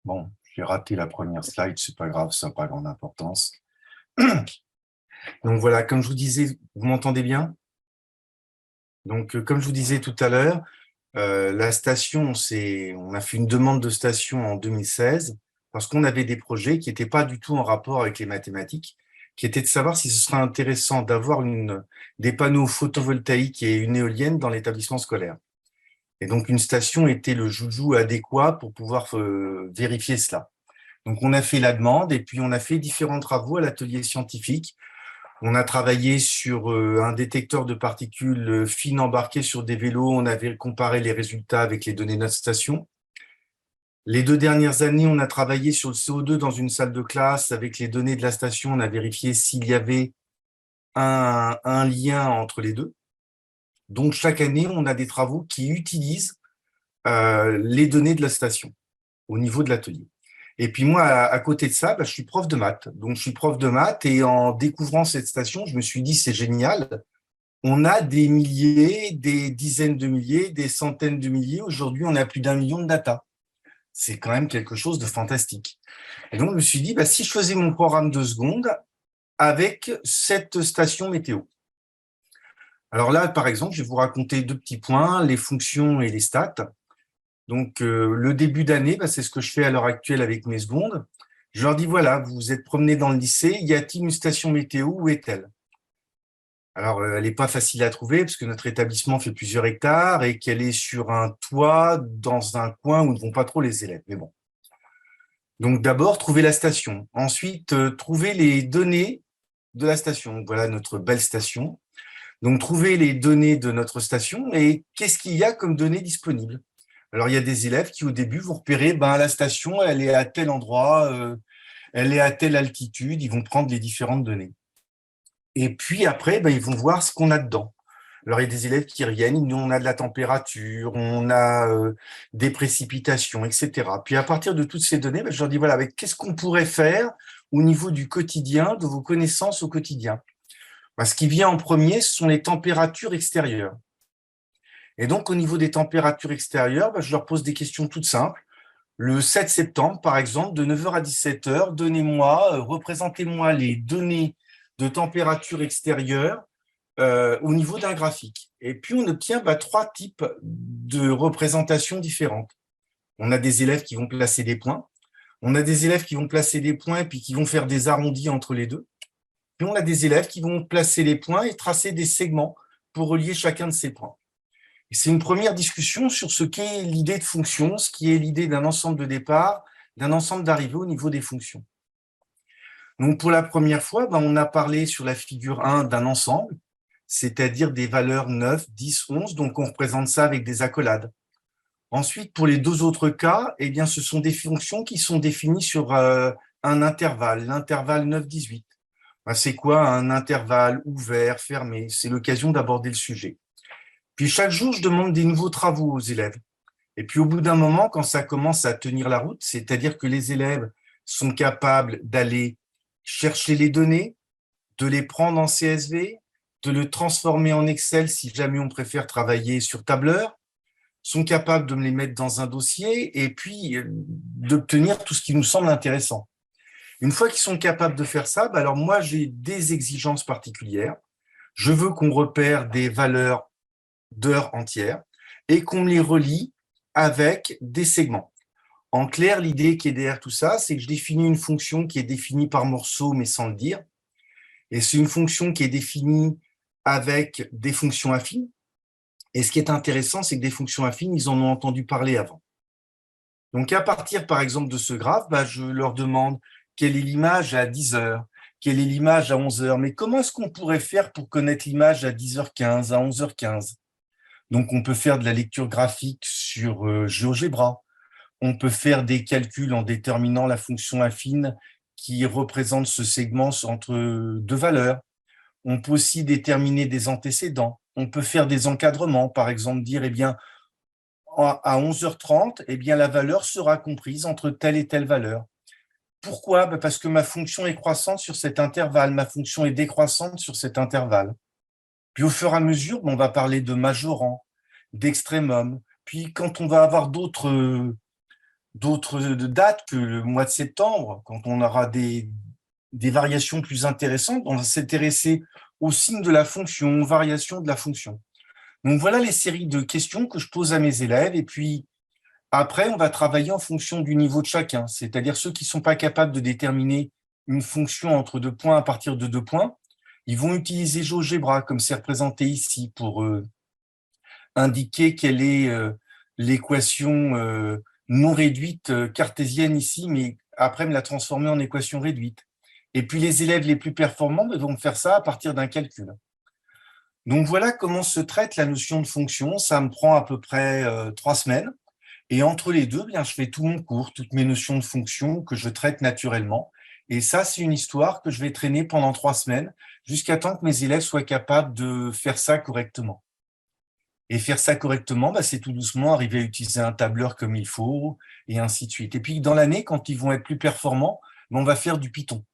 Bon, j'ai raté la première slide, c'est pas grave, ça n'a pas grande importance. Donc voilà, comme je vous disais, vous m'entendez bien? Donc, comme je vous disais tout à l'heure, la station, on a fait une demande de station en 2016 parce qu'on avait des projets qui n'étaient pas du tout en rapport avec les mathématiques, qui étaient de savoir si ce serait intéressant d'avoir des panneaux photovoltaïques et une éolienne dans l'établissement scolaire. Et donc, une station était le joujou adéquat pour pouvoir vérifier cela. Donc, on a fait la demande et puis on a fait différents travaux à l'atelier scientifique. On a travaillé sur un détecteur de particules fines embarqué sur des vélos. On avait comparé les résultats avec les données de notre station. Les 2 dernières années, on a travaillé sur le CO2 dans une salle de classe. Avec les données de la station, on a vérifié s'il y avait un lien entre les deux. Donc, chaque année, on a des travaux qui utilisent les données de la station au niveau de l'atelier. Et puis moi, à côté de ça, je suis prof de maths. Donc, je suis prof de maths et en découvrant cette station, je me suis dit, c'est génial. On a des milliers, des dizaines de milliers, des centaines de milliers. Aujourd'hui, on a plus d'1 million de data. C'est quand même quelque chose de fantastique. Et donc, je me suis dit, si je faisais mon programme de seconde avec cette station météo. Alors là, par exemple, je vais vous raconter 2 petits points, les fonctions et les stats. Donc, le début d'année, c'est ce que je fais à l'heure actuelle avec mes secondes. Je leur dis, voilà, vous vous êtes promenés dans le lycée, y a-t-il une station météo, où est-elle? Alors, elle n'est pas facile à trouver parce que notre établissement fait plusieurs hectares et qu'elle est sur un toit dans un coin où ne vont pas trop les élèves. Mais bon. Donc, d'abord, trouver la station. Ensuite, trouver les données de la station. Voilà notre belle station. Donc, trouver les données de notre station et qu'est-ce qu'il y a comme données disponibles. Alors, il y a des élèves qui, au début, vont repérer, la station, elle est à tel endroit, elle est à telle altitude, ils vont prendre les différentes données. Et puis après, ils vont voir ce qu'on a dedans. Alors, il y a des élèves qui reviennent, nous, on a de la température, on a des précipitations, etc. Puis à partir de toutes ces données, je leur dis, voilà, qu'est-ce qu'on pourrait faire au niveau du quotidien, de vos connaissances au quotidien? Ce qui vient en premier, ce sont les températures extérieures. Et donc, au niveau des températures extérieures, je leur pose des questions toutes simples. Le 7 septembre, par exemple, de 9h à 17h, représentez-moi les données de température extérieure au niveau d'un graphique. Et puis, on obtient 3 types de représentations différentes. On a des élèves qui vont placer des points. On a des élèves qui vont placer des points et puis qui vont faire des arrondis entre les deux. Puis, on a des élèves qui vont placer les points et tracer des segments pour relier chacun de ces points. C'est une première discussion sur ce qu'est l'idée de fonction, ce qui est l'idée d'un ensemble de départ, d'un ensemble d'arrivée au niveau des fonctions. Donc, pour la première fois, on a parlé sur la figure 1 d'un ensemble, c'est-à-dire des valeurs 9, 10, 11. Donc, on représente ça avec des accolades. Ensuite, pour les 2 autres cas, ce sont des fonctions qui sont définies sur un intervalle, l'intervalle 9-18. C'est quoi un intervalle ouvert, fermé? C'est l'occasion d'aborder le sujet. Puis chaque jour, je demande des nouveaux travaux aux élèves. Et puis au bout d'un moment, quand ça commence à tenir la route, c'est-à-dire que les élèves sont capables d'aller chercher les données, de les prendre en CSV, de le transformer en Excel si jamais on préfère travailler sur tableur, sont capables de me les mettre dans un dossier et puis d'obtenir tout ce qui nous semble intéressant. Une fois qu'ils sont capables de faire ça, alors moi, j'ai des exigences particulières. Je veux qu'on repère des valeurs d'heures entières et qu'on les relie avec des segments. En clair, l'idée qui est derrière tout ça, c'est que je définis une fonction qui est définie par morceaux, mais sans le dire. Et c'est une fonction qui est définie avec des fonctions affines. Et ce qui est intéressant, c'est que des fonctions affines, ils en ont entendu parler avant. Donc, à partir, par exemple, de ce graphe, je leur demande quelle est l'image à 10 heures, quelle est l'image à 11 heures. Mais comment est-ce qu'on pourrait faire pour connaître l'image à 10h15, à 11h15? Donc, on peut faire de la lecture graphique sur GeoGebra. On peut faire des calculs en déterminant la fonction affine qui représente ce segment entre 2 valeurs. On peut aussi déterminer des antécédents. On peut faire des encadrements, par exemple dire, à 11h30, la valeur sera comprise entre telle et telle valeur. Pourquoi? Parce que ma fonction est croissante sur cet intervalle, ma fonction est décroissante sur cet intervalle. Puis au fur et à mesure, on va parler de majorant, d'extrémum. Puis quand on va avoir d'autres d'autres dates que le mois de septembre, quand on aura des variations plus intéressantes. On va s'intéresser au signe de la fonction, aux variations de la fonction. Donc, voilà les séries de questions que je pose à mes élèves. Et puis, après, on va travailler en fonction du niveau de chacun, c'est-à-dire ceux qui ne sont pas capables de déterminer une fonction entre deux points à partir de deux points, ils vont utiliser GeoGebra, comme c'est représenté ici, pour indiquer quelle est l'équation non réduite cartésienne ici, mais après me la transformer en équation réduite. Et puis les élèves les plus performants vont faire ça à partir d'un calcul. Donc voilà comment se traite la notion de fonction. Ça me prend à peu près 3 semaines. Et entre les deux, bien, je fais tout mon cours, toutes mes notions de fonction que je traite naturellement. Et ça, c'est une histoire que je vais traîner pendant 3 semaines jusqu'à temps que mes élèves soient capables de faire ça correctement. Et faire ça correctement, c'est tout doucement arriver à utiliser un tableur comme il faut, et ainsi de suite. Et puis, dans l'année, quand ils vont être plus performants, on va faire du Python.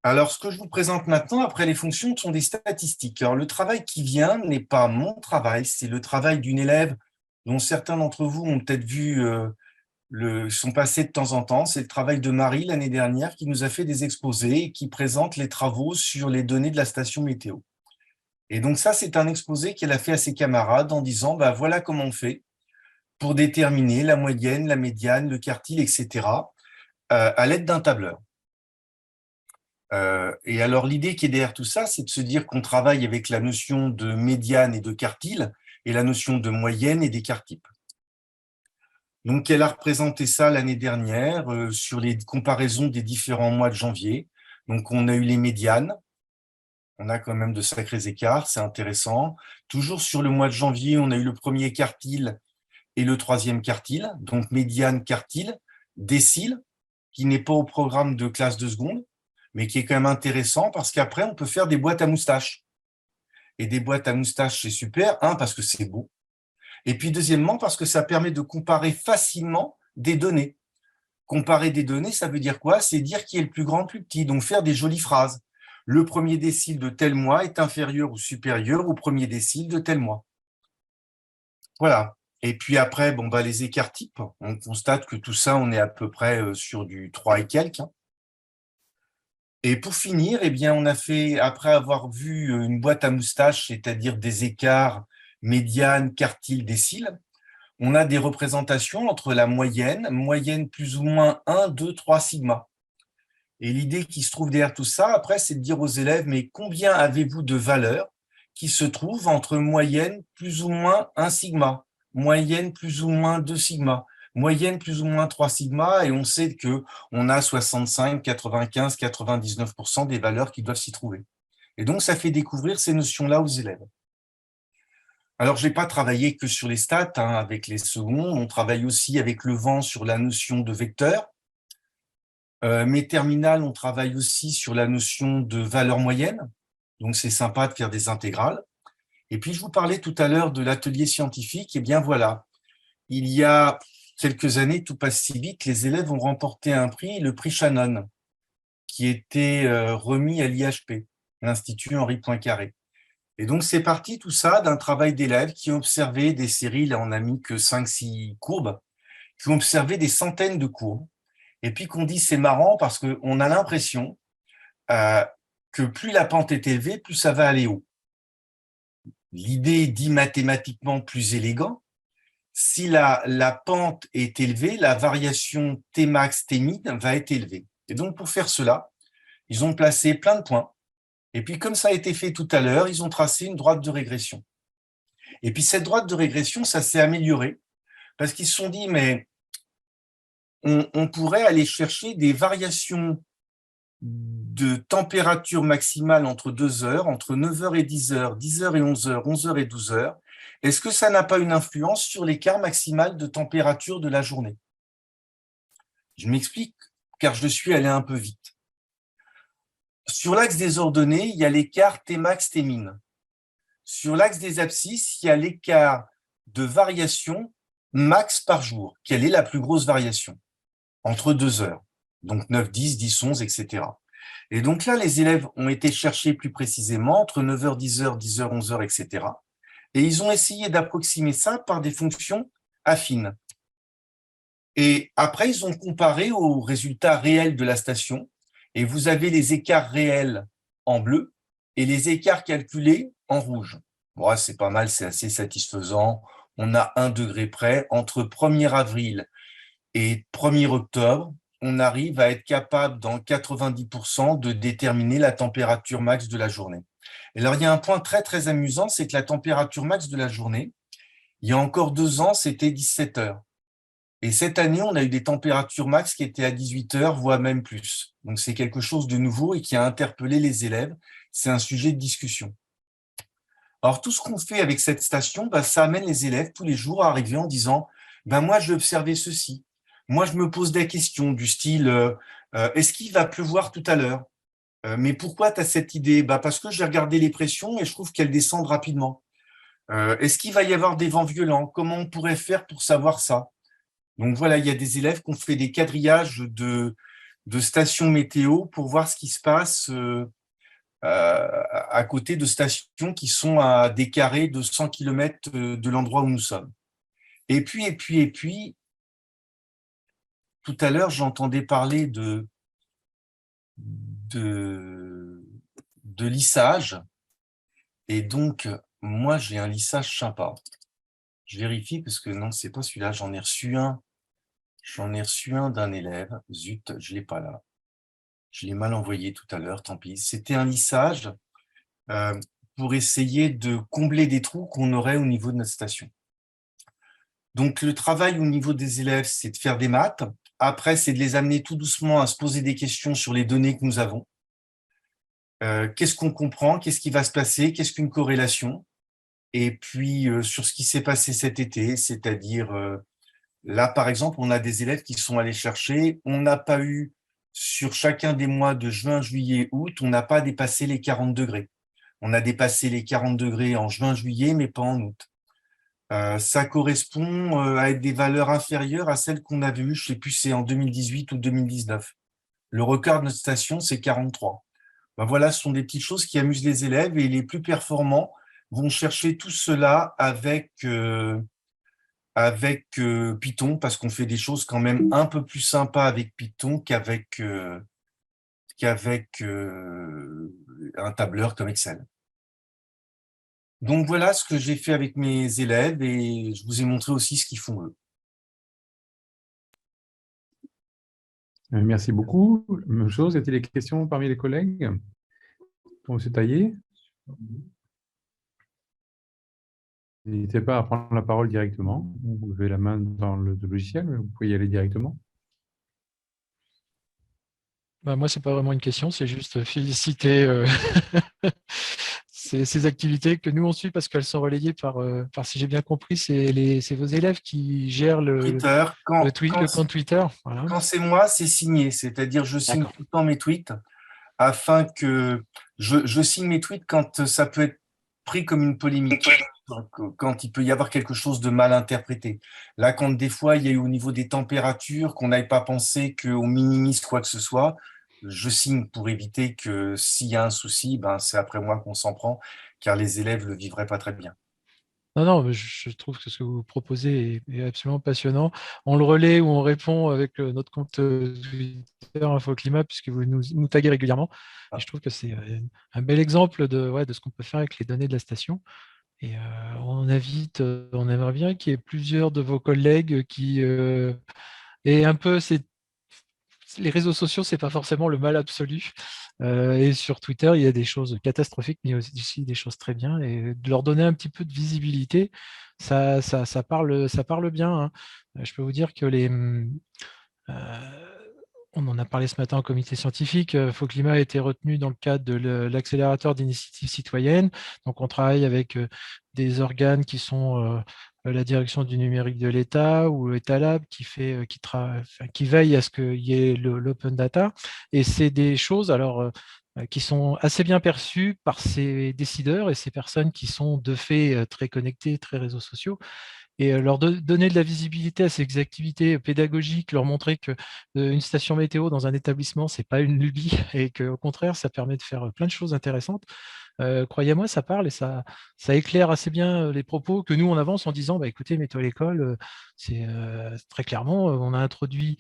Alors, ce que je vous présente maintenant, après les fonctions, sont des statistiques. Alors, le travail qui vient n'est pas mon travail, c'est le travail d'une élève dont certains d'entre vous ont peut-être vu, sont passés de temps en temps. C'est le travail de Marie l'année dernière qui nous a fait des exposés et qui présente les travaux sur les données de la station météo. Et donc ça, c'est un exposé qu'elle a fait à ses camarades en disant, voilà comment on fait pour déterminer la moyenne, la médiane, le quartile, etc., à l'aide d'un tableur. Et alors, l'idée qui est derrière tout ça, c'est de se dire qu'on travaille avec la notion de médiane et de quartile et la notion de moyenne et d'écart type. Donc, elle a représenté ça l'année dernière sur les comparaisons des différents mois de janvier. Donc, on a eu les médianes. On a quand même de sacrés écarts, c'est intéressant. Toujours sur le mois de janvier, on a eu le premier quartile et le troisième quartile, donc médiane, quartile, décile, qui n'est pas au programme de classe de seconde, mais qui est quand même intéressant parce qu'après, on peut faire des boîtes à moustaches. Et des boîtes à moustaches, c'est super, parce que c'est beau. Et puis, deuxièmement, parce que ça permet de comparer facilement des données. Comparer des données, ça veut dire quoi? C'est dire qui est le plus grand, le plus petit, donc faire des jolies phrases. Le premier décile de tel mois est inférieur ou supérieur au premier décile de tel mois. Voilà. Et puis après, les écarts types, on constate que tout ça, on est à peu près sur du 3 et quelques. Et pour finir, on a fait, après avoir vu une boîte à moustaches, c'est-à-dire des écarts médiane, quartile, décile, on a des représentations entre la moyenne plus ou moins 1, 2, 3 sigma. Et l'idée qui se trouve derrière tout ça, après, c'est de dire aux élèves, mais combien avez-vous de valeurs qui se trouvent entre moyenne plus ou moins 1 sigma, moyenne plus ou moins 2 sigma, moyenne plus ou moins 3 sigma, et on sait qu'on a 65, 95, 99% des valeurs qui doivent s'y trouver. Et donc, ça fait découvrir ces notions-là aux élèves. Alors, je n'ai pas travaillé que sur les stats avec les secondes, on travaille aussi avec le vent sur la notion de vecteur. Mes terminales, on travaille aussi sur la notion de valeur moyenne, donc c'est sympa de faire des intégrales. Et puis, je vous parlais tout à l'heure de l'atelier scientifique, et bien voilà, il y a quelques années, tout passe si vite, les élèves ont remporté un prix, le prix Shannon, qui était remis à l'IHP, l'Institut Henri Poincaré. Et donc, c'est parti tout ça d'un travail d'élèves qui ont observé des séries, là on n'a mis que 5-6 courbes, qui ont observé des centaines de courbes, et puis qu'on dit c'est marrant parce qu'on a l'impression que plus la pente est élevée, plus ça va aller haut. L'idée dit mathématiquement plus élégant, si la pente est élevée, la variation Tmax, Tmin va être élevée. Et donc, pour faire cela, ils ont placé plein de points. Et puis, comme ça a été fait tout à l'heure, ils ont tracé une droite de régression. Et puis, cette droite de régression, ça s'est amélioré parce qu'ils se sont dit, mais on pourrait aller chercher des variations de température maximale entre 2 heures, entre 9 heures et 10 heures, 10 heures et 11 heures, 11 heures et 12 heures. Est-ce que ça n'a pas une influence sur l'écart maximal de température de la journée? Je m'explique, car je suis allé un peu vite. Sur l'axe des ordonnées, il y a l'écart Tmax, Tmin. Sur l'axe des abscisses, il y a l'écart de variation max par jour. Quelle est la plus grosse variation? Entre 2 heures. Donc 9, 10, 10, 11, etc. Et donc là, les élèves ont été cherchés plus précisément entre 9h, 10h, 10h, 11h, etc. Et ils ont essayé d'approximer ça par des fonctions affines. Et après, ils ont comparé aux résultats réels de la station. Et vous avez les écarts réels en bleu et les écarts calculés en rouge. Bon, c'est pas mal, c'est assez satisfaisant. On a 1 degré près. Entre 1er avril et 1er octobre, on arrive à être capable, dans 90%, de déterminer la température max de la journée. Et alors, il y a un point très, très amusant, c'est que la température max de la journée, il y a encore 2 ans, c'était 17 heures. Et cette année, on a eu des températures max qui étaient à 18 heures, voire même plus. Donc, c'est quelque chose de nouveau et qui a interpellé les élèves. C'est un sujet de discussion. Alors, tout ce qu'on fait avec cette station, ça amène les élèves tous les jours à arriver en disant moi, je vais observer ceci. Moi, je me pose des questions du style est-ce qu'il va pleuvoir tout à l'heure? Mais pourquoi tu as cette idée? Parce que j'ai regardé les pressions et je trouve qu'elles descendent rapidement. Est-ce qu'il va y avoir des vents violents? Comment on pourrait faire pour savoir ça? Donc voilà, il y a des élèves qui ont fait des quadrillages de stations météo pour voir ce qui se passe à côté de stations qui sont à des carrés de 100 km de l'endroit où nous sommes. Et puis, tout à l'heure, j'entendais parler de lissage. Et donc, moi, j'ai un lissage sympa. Je vérifie parce que non, c'est pas celui-là. J'en ai reçu un. J'en ai reçu un d'un élève. Zut, je l'ai pas là. Je l'ai mal envoyé tout à l'heure, tant pis. C'était un lissage pour essayer de combler des trous qu'on aurait au niveau de notre station. Donc, le travail au niveau des élèves, c'est de faire des maths. Après, c'est de les amener tout doucement à se poser des questions sur les données que nous avons. Qu'est-ce qu'on comprend? Qu'est-ce qui va se passer? Qu'est-ce qu'une corrélation? Et puis, sur ce qui s'est passé cet été, c'est-à-dire, là, par exemple, on a des élèves qui sont allés chercher. On n'a pas eu, sur chacun des mois de juin, juillet, août, on n'a pas dépassé les 40 degrés. On a dépassé les 40 degrés en juin, juillet, mais pas en août. Ça correspond à des valeurs inférieures à celles qu'on avait eues, je ne sais plus, c'est en 2018 ou 2019. Le record de notre station, c'est 43. Voilà, ce sont des petites choses qui amusent les élèves et les plus performants vont chercher tout cela avec Python parce qu'on fait des choses quand même un peu plus sympas avec Python qu'avec un tableur comme Excel. Donc voilà ce que j'ai fait avec mes élèves et je vous ai montré aussi ce qu'ils font eux. Merci beaucoup. Même chose, y a-t-il des questions parmi les collègues pour M. Taillé? N'hésitez pas à prendre la parole directement. Vous levez la main dans le logiciel, mais vous pouvez y aller directement. Moi, ce n'est pas vraiment une question, c'est juste féliciter ces activités que nous, on suit parce qu'elles sont relayées par, si j'ai bien compris, c'est vos élèves qui gèrent Twitter, le compte Twitter. Voilà. Quand c'est moi, c'est signé, c'est-à-dire je signe D'accord. tout le temps mes tweets afin que je signe mes tweets quand ça peut être pris comme une polémique, quand il peut y avoir quelque chose de mal interprété. Là, quand des fois il y a eu au niveau des températures qu'on n'avait pas pensé qu'on minimise quoi que ce soit, je signe pour éviter que s'il y a un souci, c'est après moi qu'on s'en prend, car les élèves le vivraient pas très bien. Non, mais je trouve que ce que vous proposez est absolument passionnant. On le relaie ou on répond avec notre compte Twitter InfoClimat, puisque vous nous taguez régulièrement. Et je trouve que c'est un bel exemple de ce qu'on peut faire avec les données de la station. Et on aimerait bien qu'il y ait plusieurs de vos collègues qui aient un peu les réseaux sociaux, c'est pas forcément le mal absolu. Et sur Twitter, il y a des choses catastrophiques, mais aussi des choses très bien. Et de leur donner un petit peu de visibilité, ça parle bien. Hein. Je peux vous dire que on en a parlé ce matin au comité scientifique. Foclima a été retenu dans le cadre de l'accélérateur d'initiatives citoyennes. Donc, on travaille avec des organes qui sont la direction du numérique de l'État ou Etalab qui veille à ce qu'il y ait l'open data. Et c'est des choses qui sont assez bien perçues par ces décideurs et ces personnes qui sont de fait très connectées, très réseaux sociaux. et leur donner de la visibilité à ces activités pédagogiques, leur montrer que une station météo dans un établissement, c'est pas une lubie et qu'au contraire, ça permet de faire plein de choses intéressantes. Croyez-moi, ça parle et ça éclaire assez bien les propos que nous, on avance en disant, bah, écoutez, Météo à l'école, c'est très clairement, on a introduit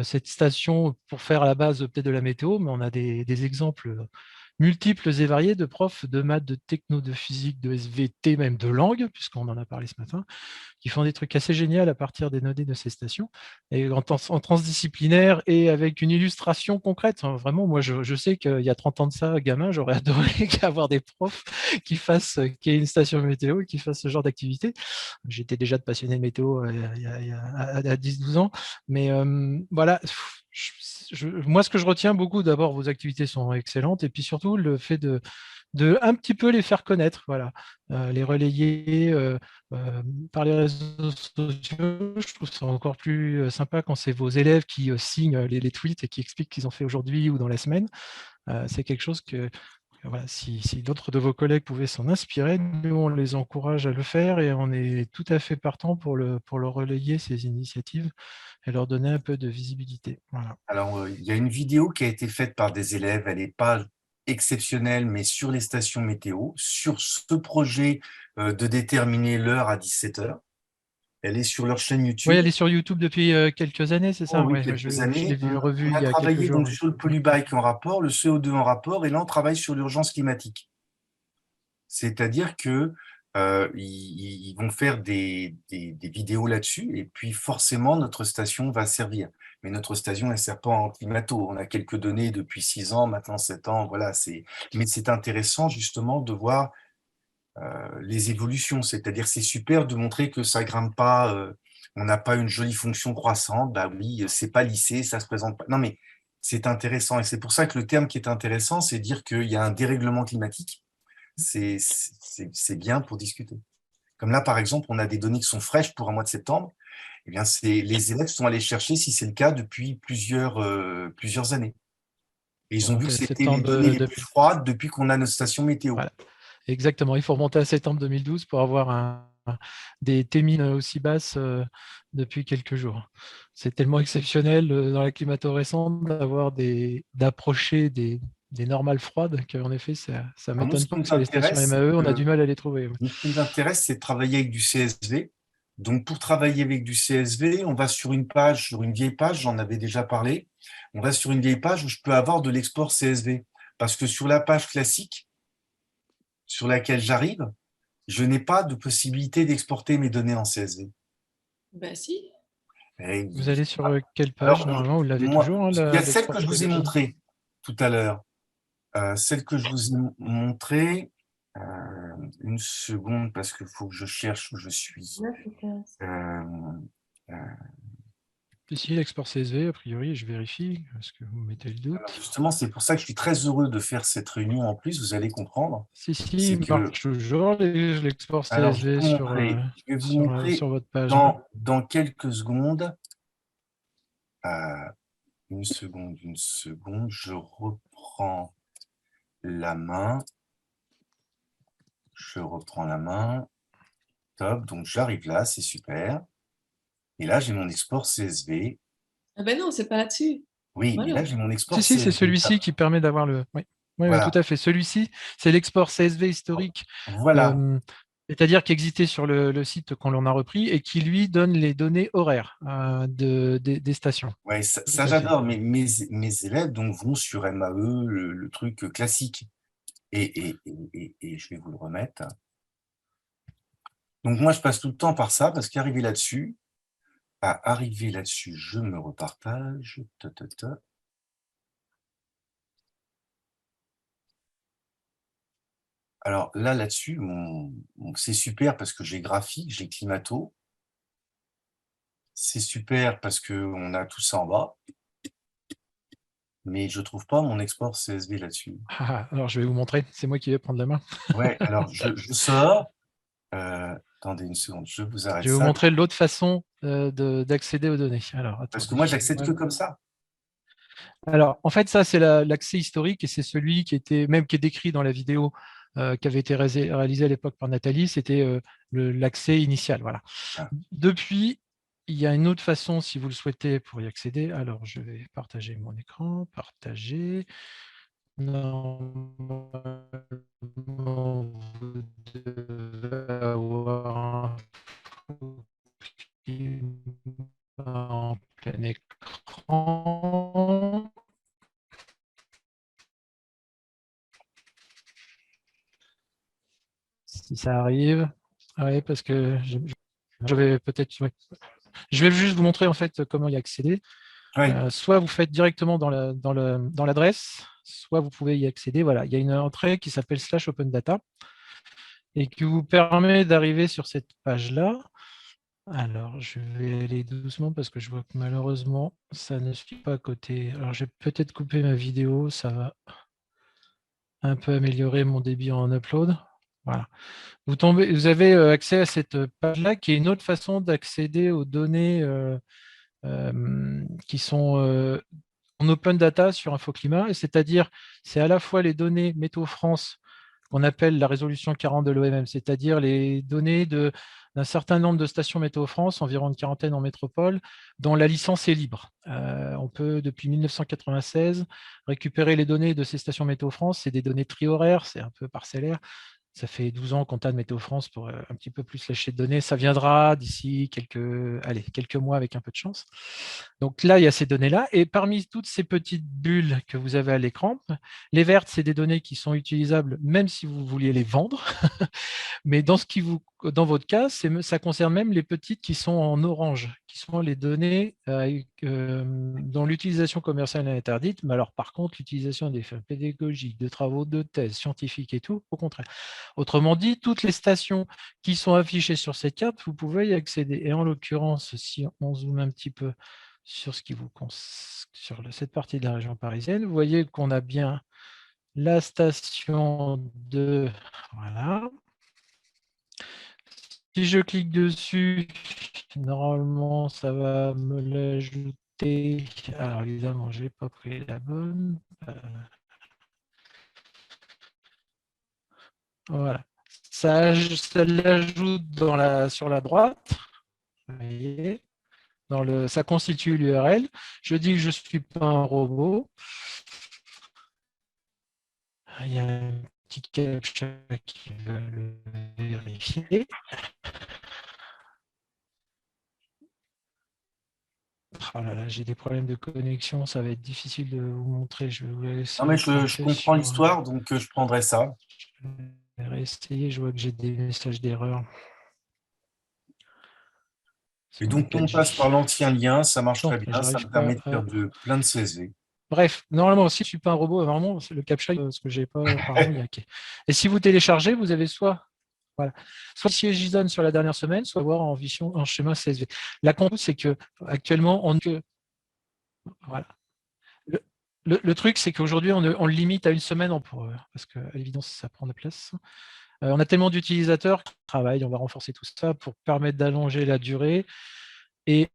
cette station pour faire à la base peut-être de la météo, mais on a des exemples multiples et variés de profs de maths, de techno, de physique, de SVT, même de langue, puisqu'on en a parlé ce matin, qui font des trucs assez géniaux à partir des données de ces stations, et en transdisciplinaire et avec une illustration concrète. Vraiment, moi, je sais qu'il y a 30 ans de ça, gamin, j'aurais adoré avoir des profs qui aient une station météo et qui fassent ce genre d'activité. J'étais déjà de passionné de météo à 10-12 ans, mais voilà. Moi, ce que je retiens beaucoup, d'abord, vos activités sont excellentes, et puis surtout le fait de un petit peu les faire connaître, voilà, les relayer par les réseaux sociaux. Je trouve ça encore plus sympa quand c'est vos élèves qui signent les tweets et qui expliquent qu'ils ont fait aujourd'hui ou dans la semaine. C'est quelque chose que, voilà, si d'autres de vos collègues pouvaient s'en inspirer, nous, on les encourage à le faire et on est tout à fait partant pour leur relayer ces initiatives et leur donner un peu de visibilité. Voilà. Alors, il y a une vidéo qui a été faite par des élèves, elle n'est pas exceptionnelle, mais sur les stations météo, sur ce projet de déterminer l'heure à 17 h. Elle est sur leur chaîne Oui, YouTube. elle est sur YouTube depuis quelques années, c'est ça? Oh oui, Ouais, quelques je l'ai années. vu revu On il a y a quelques travaillé jours. donc sur le polybike en rapport, le CO2 en rapport, et là, on travaille sur l'urgence climatique. C'est-à-dire que ils vont faire des vidéos là-dessus, et puis forcément, notre station va servir. Mais notre station, elle ne sert pas en climato. On a quelques données depuis 6 ans, maintenant 7 ans. Voilà, mais c'est intéressant justement de voir les évolutions. C'est-à-dire, c'est super de montrer que ça grimpe pas, on n'a pas une jolie fonction croissante. Bah oui, c'est pas lissé, ça se présente pas. Non, mais c'est intéressant. Et c'est pour ça que le terme qui est intéressant, c'est dire qu'il y a un dérèglement climatique. C'est bien pour discuter. Comme là, par exemple, on a des données qui sont fraîches pour un mois de septembre. Eh bien, les élèves sont allés chercher si c'est le cas depuis plusieurs années. Et ils ont vu que c'était les Septembre données les plus froides depuis qu'on a notre station météo. Voilà. Exactement, il faut remonter à septembre 2012 pour avoir des T-min aussi basses depuis quelques jours. C'est tellement exceptionnel dans la climato récente d'approcher des normales froides qu'en effet, ça ne Alors, nous, m'étonne ce qui pas que nous sur les stations intéresse, MAE, on a du mal à les trouver. ce qui nous intéresse, c'est de travailler avec du CSV. Donc, pour travailler avec du CSV, on va sur une page, sur une vieille page, j'en avais déjà parlé. On va sur une vieille page où je peux avoir de l'export CSV. Parce que sur la page classique, sur laquelle j'arrive, je n'ai pas de possibilité d'exporter mes données en CSV. Ben si. Et Vous allez sur quelle page? alors, Normalement, vous l'avez moi, toujours, hein, il y a celle l'export que je vous ai CSV. montrée tout à l'heure. Celle que je vous ai montrée, une seconde, parce qu'il faut que je cherche où je suis. Euh, euh, Ici, l'export CSV, a priori, je vérifie, parce que vous mettez le doute. Justement, c'est pour ça que je suis très heureux de faire cette réunion en plus, vous allez comprendre. Si, il marche toujours l'export CSV Je vais vous montrer sur votre page. dans quelques secondes. Une seconde, je reprends la main. Top, donc j'arrive là, c'est super. Et là, j'ai mon export CSV. Ah ben non, c'est pas là-dessus. Oui, Voilà. mais là, j'ai mon export Si, CSV. c'est celui-ci qui permet d'avoir le... Oui, Voilà. tout à fait. Celui-ci, c'est l'export CSV historique. Voilà. C'est-à-dire qui existait sur le site qu'on l'on a repris et qui lui donne les données horaires des stations. Ouais, ça j'adore. Mais mes élèves donc, vont sur MAE, le truc classique. Et je vais vous le remettre. Donc, moi, je passe tout le temps par ça parce qu'arriver là-dessus, je me repartage. Alors là-dessus, c'est super parce que j'ai graphique, j'ai climato. C'est super parce qu'on a tout ça en bas. Mais je ne trouve pas mon export CSV là-dessus. Alors, je vais vous montrer. C'est moi qui vais prendre la main. Ouais, alors je sors. Attendez une seconde, je vous arrête Je vais vous ça. montrer l'autre façon d'accéder aux données. Alors, Parce que moi, j'accède que comme ça. Alors, en fait, ça, c'est l'accès historique et c'est celui qui est décrit dans la vidéo qui avait été réalisé à l'époque par Nathalie, c'était l'accès initial. Voilà. Ah. Depuis, il y a une autre façon, si vous le souhaitez, pour y accéder. Alors, je vais partager mon écran, partager. Normalement, vous devez avoir en plein écran. Si ça arrive. Oui, parce que je vais peut-être. Ouais. Je vais juste vous montrer en fait comment y accéder. Oui. Soit vous faites directement dans l'adresse, soit vous pouvez y accéder. Voilà, il y a une entrée qui s'appelle /OpenData et qui vous permet d'arriver sur cette page-là. Alors, je vais aller doucement parce que je vois que malheureusement, ça ne suit pas à côté. Alors, je vais peut-être couper ma vidéo, ça va un peu améliorer mon débit en upload. Voilà. Vous avez accès à cette page-là qui est une autre façon d'accéder aux données qui sont en open data sur InfoClimat, c'est-à-dire c'est à la fois les données Météo France qu'on appelle la résolution 40 de l'OMM, c'est-à-dire les données d'un certain nombre de stations Météo France, environ une quarantaine en métropole, dont la licence est libre. On peut, depuis 1996, récupérer les données de ces stations Météo France, c'est des données tri-horaires, c'est un peu parcellaire. Ça fait 12 ans qu'on tâte Météo France pour un petit peu plus lâcher de données. Ça viendra d'ici quelques mois avec un peu de chance. Donc là, il y a ces données-là. Et parmi toutes ces petites bulles que vous avez à l'écran, les vertes, c'est des données qui sont utilisables même si vous vouliez les vendre. Mais dans votre cas, ça concerne même les petites qui sont en orange, qui sont les données dont l'utilisation commerciale est interdite. Mais alors, par contre, l'utilisation des fins pédagogiques, de travaux de thèse, scientifiques et tout, au contraire. Autrement dit, toutes les stations qui sont affichées sur cette carte, vous pouvez y accéder. Et en l'occurrence, si on zoome un petit peu sur cette partie de la région parisienne, vous voyez qu'on a bien la station de... Voilà. Si je clique dessus, normalement, ça va me l'ajouter. Alors, évidemment, je n'ai pas pris la bonne. Voilà. Ça l'ajoute sur la droite. Vous voyez, ça constitue l'URL. Je dis que je ne suis pas un robot. Il y a un petit captcha qui va le vérifier. Oh là là, j'ai des problèmes de connexion, ça va être difficile de vous montrer. Je vais vous laisser. Non, mais je comprends l'histoire, donc je prendrai ça. Je vais réessayer, je vois que j'ai des messages d'erreur. Et donc, on passe par l'ancien lien, ça marche très bien, ça me permet de faire plein de CSV. Bref, normalement, si je ne suis pas un robot, normalement, c'est le captcha, parce que je n'ai pas, apparemment, il y a OK. Et si vous téléchargez, vous avez soit si JSON sur la dernière semaine, soit voir en schéma CSV. La compte, c'est que actuellement, voilà. Le truc, c'est qu'aujourd'hui, on le limite à une semaine parce qu'à l'évidence, ça prend de la place. On a tellement d'utilisateurs qui travaillent, on va renforcer tout ça pour permettre d'allonger la durée. Et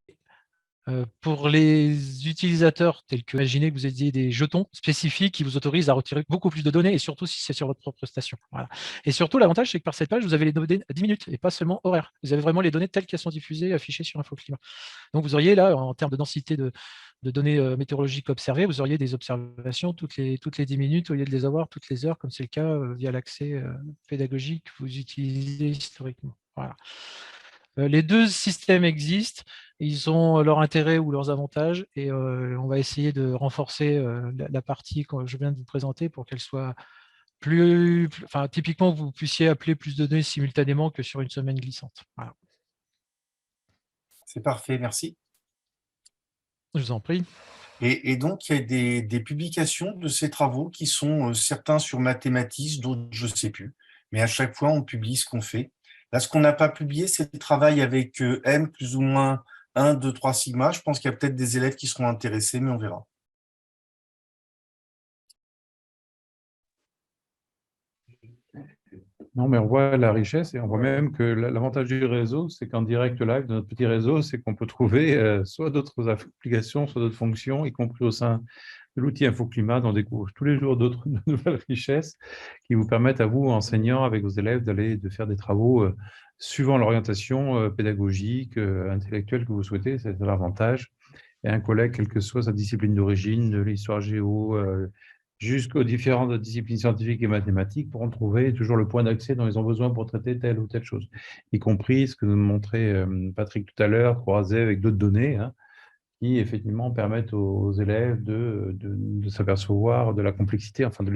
pour les utilisateurs tels que, imaginez que vous ayez des jetons spécifiques qui vous autorisent à retirer beaucoup plus de données, et surtout si c'est sur votre propre station. Voilà. Et surtout, l'avantage, c'est que par cette page, vous avez les données à 10 minutes et pas seulement horaires. Vous avez vraiment les données telles qu'elles sont diffusées, affichées sur InfoClimat. Donc, vous auriez là, en termes de densité de données météorologiques observées, vous auriez des observations toutes les 10 minutes au lieu de les avoir toutes les heures, comme c'est le cas via l'accès pédagogique que vous utilisez historiquement. Voilà. Les deux systèmes existent, ils ont leur intérêt ou leurs avantages, et on va essayer de renforcer la partie que je viens de vous présenter pour qu'elle soit typiquement, vous puissiez appeler plus de données simultanément que sur une semaine glissante. Voilà. C'est parfait, merci. Je vous en prie. Et donc, il y a des publications de ces travaux qui sont certains sur mathématiques, d'autres je ne sais plus. Mais à chaque fois, on publie ce qu'on fait. Là, ce qu'on n'a pas publié, c'est le travail avec M plus ou moins 1, 2, 3 sigma. Je pense qu'il y a peut-être des élèves qui seront intéressés, mais on verra. Non, mais on voit la richesse et on voit même que l'avantage du réseau, c'est qu'en direct live, de notre petit réseau, c'est qu'on peut trouver soit d'autres applications, soit d'autres fonctions, y compris au sein de l'outil InfoClimat, on découvre tous les jours d'autres de nouvelles richesses qui vous permettent à vous, enseignants, avec vos élèves, de faire des travaux suivant l'orientation pédagogique, intellectuelle que vous souhaitez. C'est l'avantage. Et un collègue, quelle que soit sa discipline d'origine, de l'histoire géo, jusqu'aux différentes disciplines scientifiques et mathématiques, pourront trouver toujours le point d'accès dont ils ont besoin pour traiter telle ou telle chose, y compris ce que nous montrait Patrick tout à l'heure, croisé avec d'autres données, hein, qui effectivement permettent aux élèves de s'apercevoir de la complexité, enfin de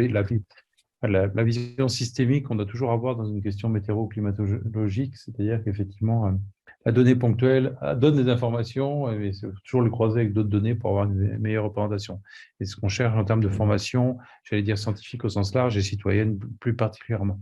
la vision systémique qu'on doit toujours avoir dans une question météoro-climatologique, c'est-à-dire qu'effectivement, la donnée ponctuelle donne des informations, mais c'est toujours le croiser avec d'autres données pour avoir une meilleure représentation. Et ce qu'on cherche en termes de formation, j'allais dire scientifique au sens large et citoyenne plus particulièrement.